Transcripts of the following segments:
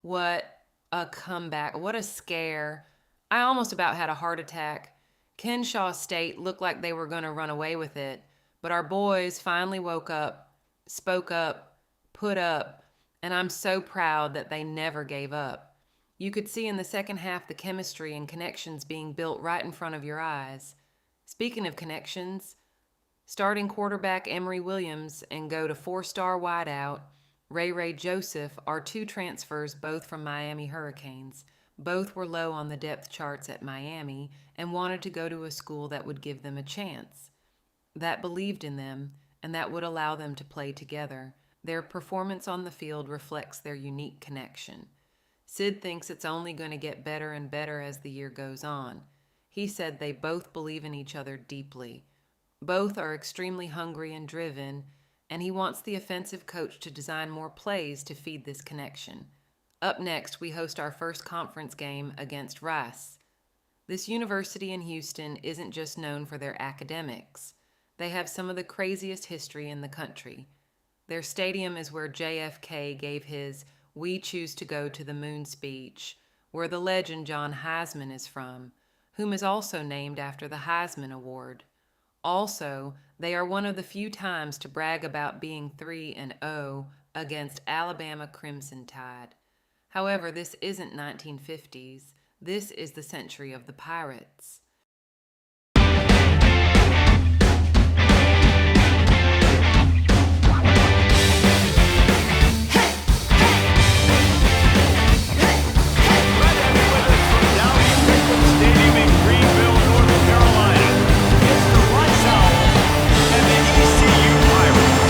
What a comeback. What a scare. I almost about had a heart attack. Kennesaw State looked like they were going to run away with it, but our boys finally woke up, spoke up, put up, and I'm so proud that they never gave up. You could see in the second half the chemistry and connections being built right in front of your eyes. Speaking of connections, starting quarterback Emory Williams and go to four-star wideout Ray Joseph are two transfers, both from Miami Hurricanes. Both were low on the depth charts at Miami and wanted to go to a school that would give them a chance, that believed in them, and that would allow them to play together. Their performance on the field reflects their unique connection. Sid thinks it's only going to get better and better as the year goes on. He said they both believe in each other deeply. Both are extremely hungry and driven, and he wants the offensive coach to design more plays to feed this connection. Up next, we host our first conference game against Rice. This university in Houston isn't just known for their academics. They have some of the craziest history in the country. Their stadium is where JFK gave his "We Choose to Go to the Moon" speech, where the legend John Heisman is from, whom is also named after the Heisman Award. Also, they are one of the few times to brag about being 3-0 against Alabama Crimson Tide. However, this isn't 1950s. This is the century of the Pirates. Dowdy-Ficklen Stadium in Greenville, North Carolina. It's the Rice Owls and the ECU Pirates.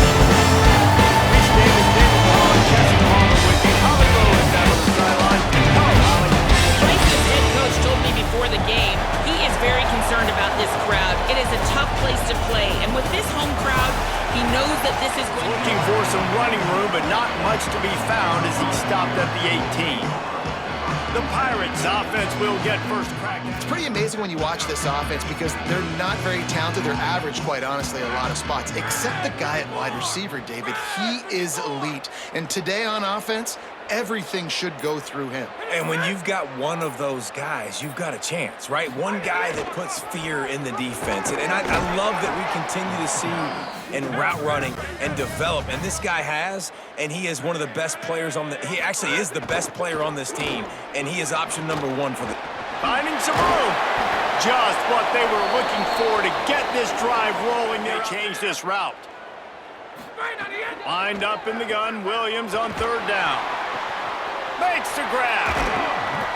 Reese Davis, David Long, Jesse Palmer with me. Holly Rose down on the sideline. Hello, Holly. Rice's head coach told me before the game he is very concerned about this crowd. It is a tough place to play, and with this home crowd, he knows that this is going Looking for some running room, but not much to be found as he stopped at the 18. The Pirates offense will get first crack. It's pretty amazing when you watch this offense because they're not very talented. They're average, quite honestly, a lot of spots, except the guy at wide receiver, David. He is elite. And today on offense, everything should go through him. And when you've got one of those guys, you've got a chance, right? One guy that puts fear in the defense. And I love that we continue to see in route running and develop. And this guy has, and he is one of the best players on he actually is the best player on this team. And he is option number one for the... Finding some room. Just what they were looking for to get this drive rolling. They changed this route. Lined up in the gun, Williams on third down. Makes the grab.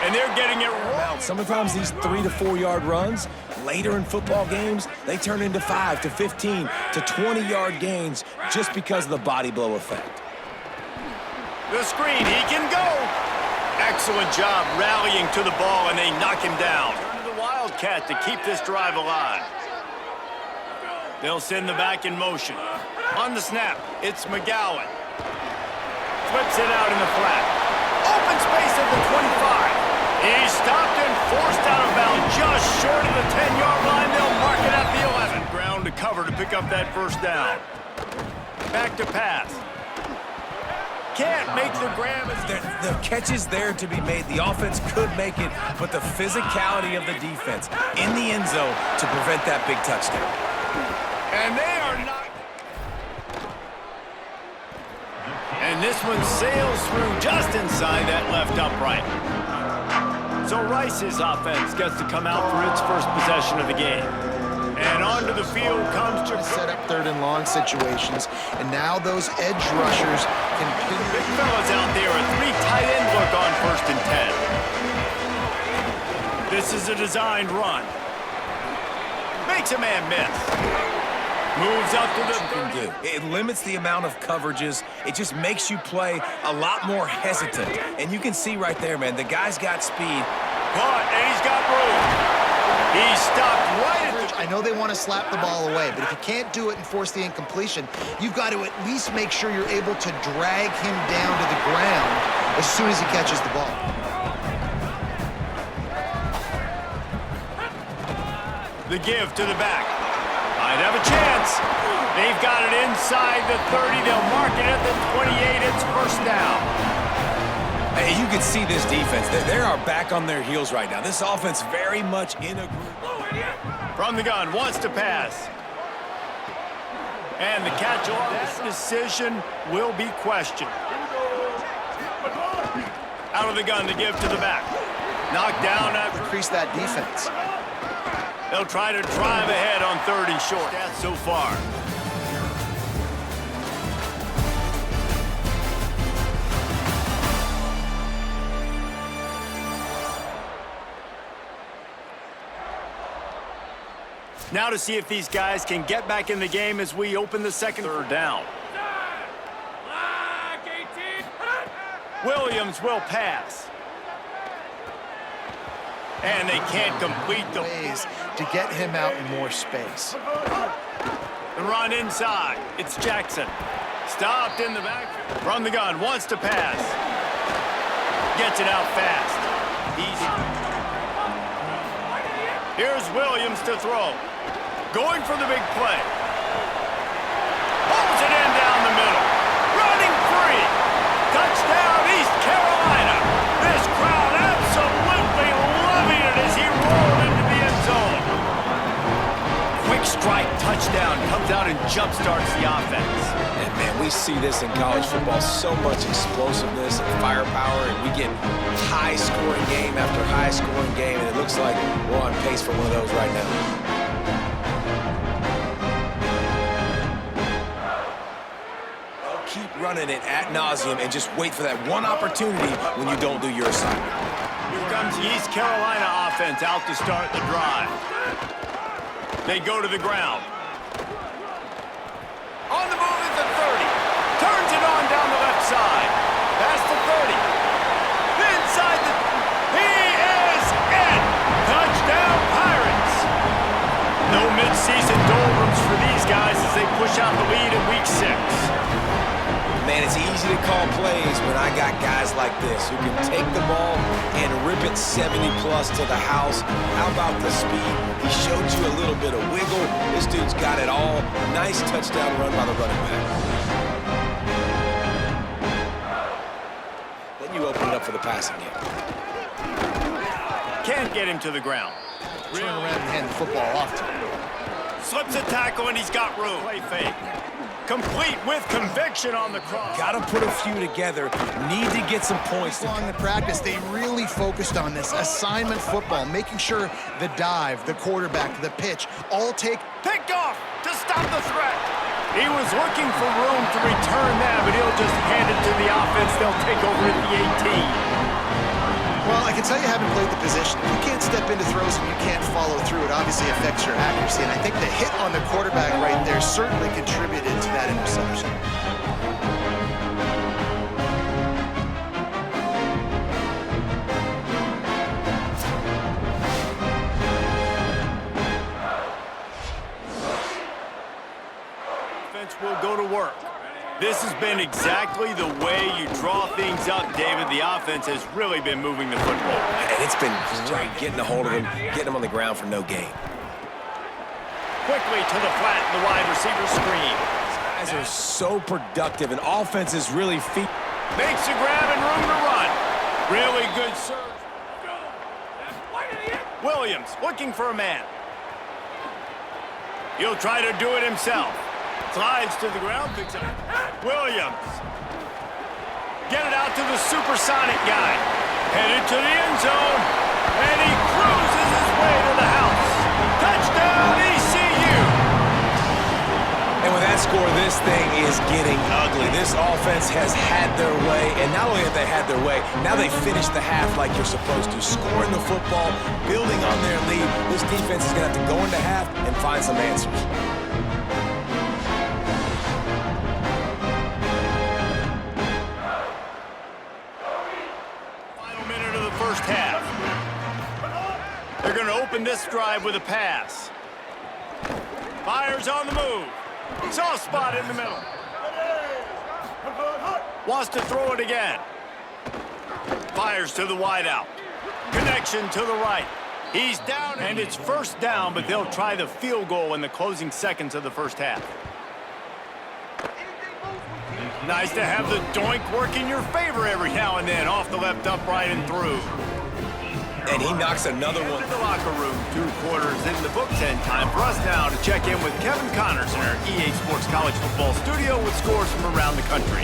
And they're getting it rolling. Sometimes these 3 to 4 yard runs, later in football games, they turn into 5 to 15 to 20 yard gains just because of the body blow effect. The screen, he can go. Excellent job rallying to the ball, and they knock him down. Turn to the Wildcat to keep this drive alive. They'll send the back in motion. On the snap, it's McGowan. Flips it out in the flat. Open space at the 25. He's stopped and forced out of bounds just short of the 10-yard line. They'll mark it at the 11. Ground to cover to pick up that first down. Back to pass. Can't make the grab. The catch is there to be made. The offense could make it, but the physicality of the defense in the end zone to prevent that big touchdown. And they are not. And this one sails through just inside that left upright. So Rice's offense gets to come out for its first possession of the game. And onto the field comes to set up third and long situations. And now those edge rushers can pin big fellas out there. A 3 tight end look on first and 10. This is a designed run. Makes a man miss. Moves up to the 30. It limits the amount of coverages. It just makes you play a lot more hesitant. And you can see right there, man, the guy's got speed. Caught, and he's got room. He stopped right at the... I know they want to slap the ball away, but if you can't do it and force the incompletion, you've got to at least make sure you're able to drag him down to the ground as soon as he catches the ball. The give to the back. Might have a chance. They've got it inside the 30. They'll mark it at the 28. It's first down. Hey, you can see this defense. They are back on their heels right now. This offense very much in a group. From the gun, wants to pass. And the catch on that decision will be questioned. Out of the gun to give to the back. Knocked down after. Increase that defense. They'll try to drive ahead on 3rd and short. That's so far. Now to see if these guys can get back in the game as we open the second. 3rd down. Williams will pass. And they can't complete the ways to get him out in more space. The run inside. It's Jackson. Stopped in the back. From the gun. Wants to pass. Gets it out fast. Easy. Here's Williams to throw. Going for the big play. Pulls it in down the middle. Running free. Touchdown, East Carolina. This crowd absolutely loving it as he rolled into the end zone. Quick strike touchdown comes out and jump-starts the offense. And, man, we see this in college football. So much explosiveness and firepower, and we get high-scoring game after high-scoring game, and it looks like we're on pace for one of those right now. Keep running it ad nauseum and just wait for that one opportunity when you don't do your assignment. Here comes the East Carolina offense out to start the drive. They go to the ground. On the move is the 30. Turns it on down the left side. Past the 30. Inside the... He is in! Touchdown, Pirates! No mid-season doldrums for these guys as they push out the lead in Week 6. Man, it's easy to call plays when I got guys like this who can take the ball and rip it 70-plus to the house. How about the speed? He showed you a little bit of wiggle. This dude's got it all. Nice touchdown run by the running back. Then you open it up for the passing game. Can't get him to the ground. Turn around and hand the football off to him. Slips a tackle and he's got room. Play fake. Complete with conviction on the cross. Got to put a few together. Need to get some points. Along the practice, they really focused on this assignment football, making sure the dive, the quarterback, the pitch, all take. Picked off to stop the threat. He was looking for room to return that, but he'll just hand it to the offense. They'll take over at the 18. Well, I can tell you haven't played the position. If you can't step into throws and you can't follow through, it obviously affects your accuracy. And I think the hit on the quarterback right there certainly contributed to that interception. Offense will go to work. This has been exactly the way you draw things up, David. The offense has really been moving the football. And it's been great getting a hold of him, getting him on the ground for no gain. Quickly to the flat, the wide receiver screen. These guys are so productive, and offense is really feet. Makes a grab and room to run. Really good serve. Williams looking for a man. He'll try to do it himself. Slides to the ground, picks up Williams. Get it out to the supersonic guy. Headed to the end zone. And he cruises his way to the house. Touchdown, ECU. And with that score, this thing is getting ugly. This offense has had their way, and not only have they had their way, now they finish the half like you're supposed to. Scoring the football, building on their lead. This defense is going to have to go into half and find some answers. First half. They're going to open this drive with a pass. Fires on the move. Soft spot in the middle. Wants to throw it again. Fires to the wideout. Connection to the right. He's down, and it's first down, but they'll try the field goal in the closing seconds of the first half. Nice to have the doink work in your favor every now and then, off the left upright and through. And he knocks another one. In the locker room, 2 quarters in the books, and time for us now to check in with Kevin Connors in our EA Sports College Football studio with scores from around the country.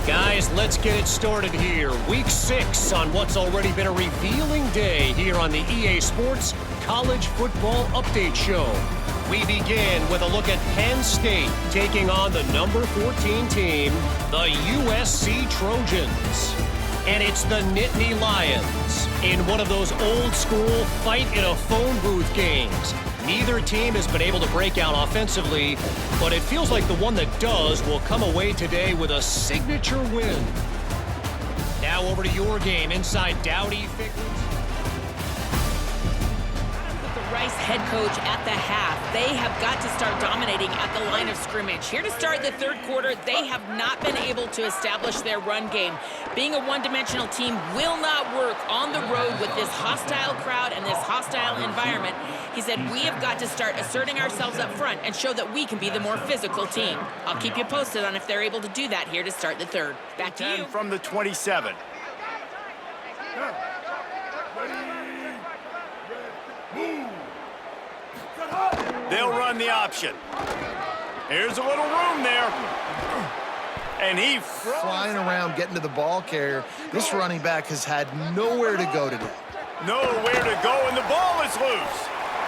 Guys, let's get it started here. Week 6 on what's already been a revealing day here on the EA Sports College Football Update Show. We begin with a look at Penn State taking on the number 14 team, the USC Trojans. And it's the Nittany Lions in one of those old-school fight-in-a-phone-booth games. Neither team has been able to break out offensively, but it feels like the one that does will come away today with a signature win. Now over to your game inside Dowdy-Ficklen. Rice head coach at the half. They have got to start dominating at the line of scrimmage. Here to start the third quarter, they have not been able to establish their run game. Being a one-dimensional team will not work on the road with this hostile crowd and this hostile environment. He said, we have got to start asserting ourselves up front and show that we can be the more physical team. I'll keep you posted on if they're able to do that here to start the third. Back to you. From the 27. They'll run the option. Here's a little room there. And he flying around, getting to the ball carrier. This running back has had nowhere to go today. Nowhere to go, and the ball is loose.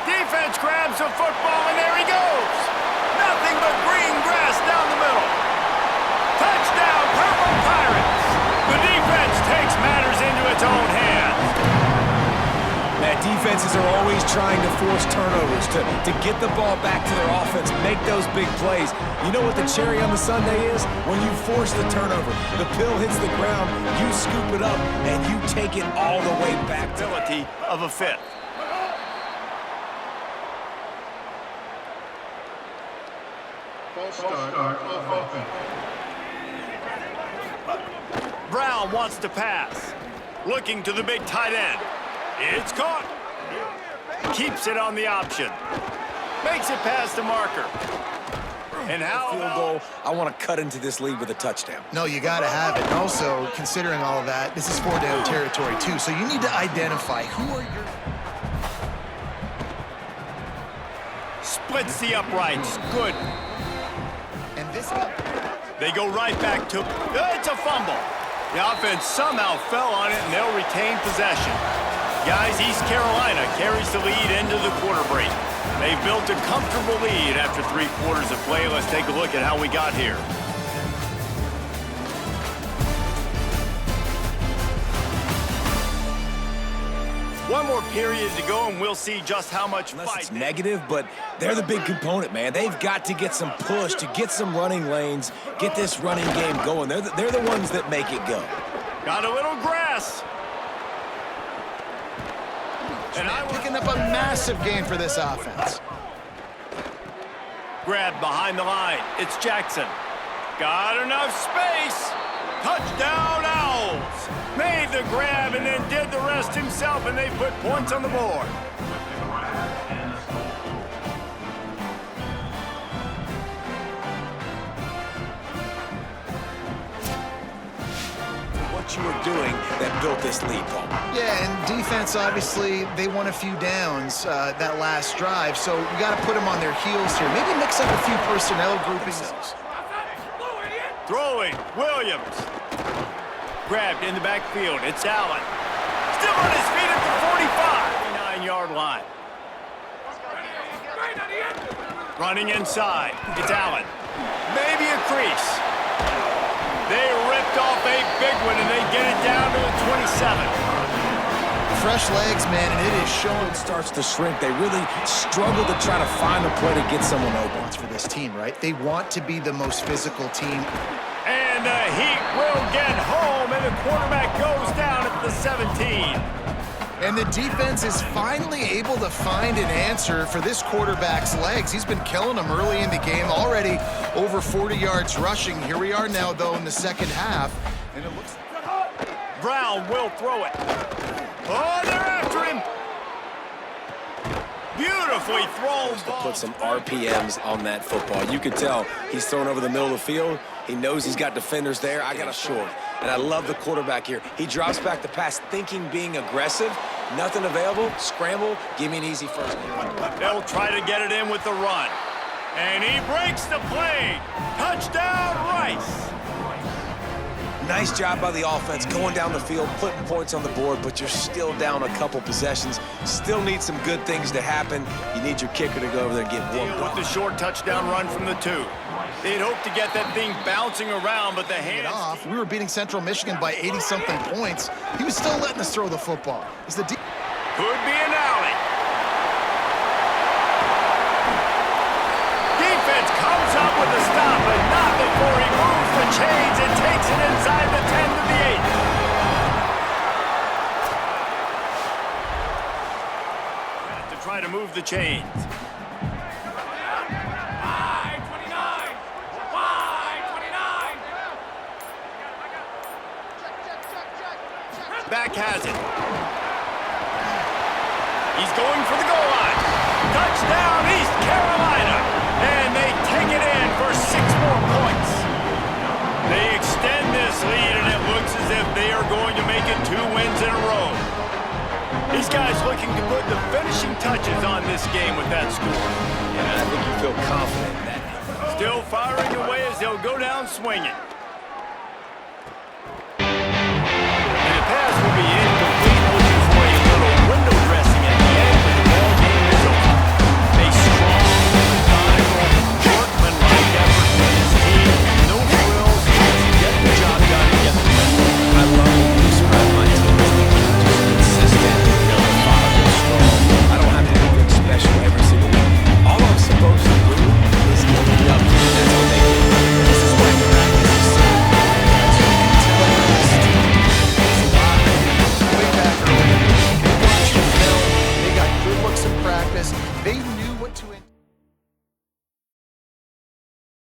Defense grabs the football, and there he goes. Nothing but green grass down the middle. Touchdown, Purple Pirates. The defense takes matters into its own hands. That defenses are always trying to force turnovers to get the ball back to their offense, make those big plays. You know what the cherry on the sundae is? When you force the turnover, the pill hits the ground, you scoop it up, and you take it all the way back to ability of a fifth. Brown wants to pass. Looking to the big tight end. It's caught. Keeps it on the option. Makes it past the marker. And how field goal, I want to cut into this lead with a touchdown. No, you got to have it. And also, considering all of that, this is 4-down territory, too. So you need to identify who are your... Splits the uprights. Good. And this... They go right back to... It's a fumble. The offense somehow fell on it, and they'll retain possession. Guys, East Carolina carries the lead into the quarter break. They've built a comfortable lead after 3 quarters of play. Let's take a look at how we got here. One more period to go, and we'll see just how much fight. It's negative, but they're the big component, man. They've got to get some push, to get some running lanes, get this running game going. They're the ones that make it go. Got a little grass. And I'm picking up a massive gain for this offense. Grabbed behind the line. It's Jackson. Got enough space. Touchdown, Owls. Made the grab and then did the rest himself, and they put points on the board. You were doing that built this lead, Paul. Yeah, and defense, obviously, they won a few downs that last drive, so we got to put them on their heels here. Maybe mix up a few personnel groupings. Throwing, Williams. Grabbed in the backfield. It's Allen. Still on his feet at the 45. 9-yard line. Running inside. It's Allen. Maybe a crease. They ripped off a big one, and they get it down to the 27. Fresh legs, man, and it is showing. Starts to shrink. They really struggle to try to find a play to get someone open. It's for this team, right? They want to be the most physical team. And the Heat will get home, and the quarterback goes down at the 17. And the defense is finally able to find an answer for this quarterback's legs. He's been killing them early in the game, already over 40 yards rushing. Here we are now, though, in the second half. And it looks like Brown will throw it. Oh, they're after him. Beautifully thrown ball. Put some RPMs on that football. You could tell he's thrown over the middle of the field. He knows he's got defenders there. I got a short. And I love the quarterback here. He drops back the pass thinking being aggressive. Nothing available. Scramble. Give me an easy first down. They'll try to get it in with the run. And he breaks the play. Touchdown, Rice. Nice job by the offense going down the field, putting points on the board, but you're still down a couple possessions. Still need some good things to happen. You need your kicker to go over there and get warmed With up. the short touchdown run from the 2. They'd hoped to get that thing bouncing around, but the hands... Off. We were beating Central Michigan by 80-something points. He was still letting us throw the football. Could be an alley. Defense comes up with a stop, but not before he moves the chains and takes it inside the 10 to the 8. To try to move the chains. Back has it. He's going for the goal line. Touchdown, East Carolina. And they take it in for 6 more points. They extend this lead, and it looks as if they are going to make it 2 wins in a row. These guys looking to put the finishing touches on this game with that score. Yeah, I think you feel confident in that. Still firing away as they'll go down swinging. Pass will be incomplete, looking for a little window dressing at the end, but the ball game is over. A strong, methodical, workmanlike effort from his team. No frills, just get the job done and get the win. I love when you describe my team as just consistent, methodical, strong. I don't have anything special every single week. All I'm supposed to do is get it up. That's what they do. This is why practice is so important. They got good looks in practice. They knew what to